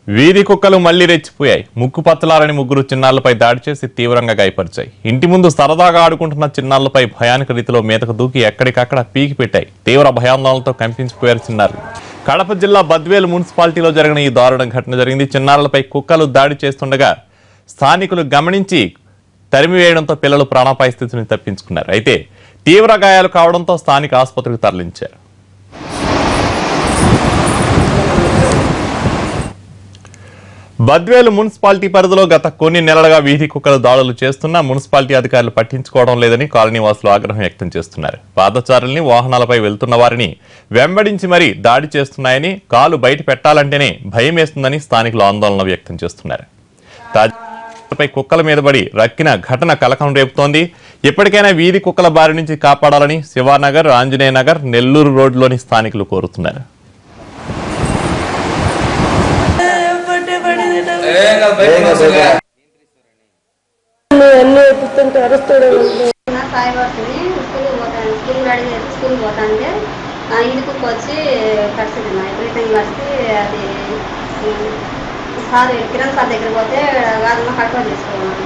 వీధి కుక్కలు మళ్లీ రెచ్చిపోయాయి. ముక్కు పచ్చలారని ముగ్గురు చిన్నారులపై దాడి చేసి తీవ్రంగా గాయపరిచాయి. ఇంటి ముందు సరదాగా ఆడుకుంటున్న చిన్నారులపై భయానక రీతిలో మీదకు దూకి ఎక్కడికక్కడ పీకి పెట్టాయి. తీవ్ర భయాందోళనలతో కంపించిపోయారు చిన్నారులు. కడప జిల్లా బద్వేలు మున్సిపాలిటీలో జరిగిన ఈ దారుణ ఘటన జరిగింది. చిన్నారులపై కుక్కలు దాడి చేస్తుండగా స్థానికులు గమనించి తరిమివేయడంతో పిల్లలు ప్రాణాపాయ స్థితిని తప్పించుకున్నారు. అయితే తీవ్ర గాయాలు కావడంతో స్థానిక ఆసుపత్రికి తరలించారు. బద్వేలు మున్సిపాలిటీ పరిధిలో గత కొన్ని నెలలుగా వీధి కుక్కలు దాడులు చేస్తున్నా మున్సిపాలిటీ అధికారులు పట్టించుకోవడం లేదని కాలనీ వాసులు ఆగ్రహం వ్యక్తం చేస్తున్నారు. పాదచారుల్ని, వాహనాలపై వెళ్తున్న వారిని వెంబడించి మరీ దాడి చేస్తున్నాయని, కాలు బయట పెట్టాలంటేనే భయం వేస్తుందని స్థానికులు ఆందోళన వ్యక్తం చేస్తున్నారు. తాజాపై కుక్కల మీద పడి రక్కిన ఘటన కలకం రేపుతోంది. ఇప్పటికైనా వీధి కుక్కల బారి నుంచి కాపాడాలని శివానగర్, ఆంజనేయ నగర్, నెల్లూరు రోడ్లోని స్థానికులు కోరుతున్నారు. స్కూల్ పోతాంటే ఇంటికి వచ్చి పరిస్థితి విపరీతంగా వస్తే అది సార్ కిరణ్ సార్ దగ్గర పోతే వాళ్ళ కట్వ చేసుకోవాలి.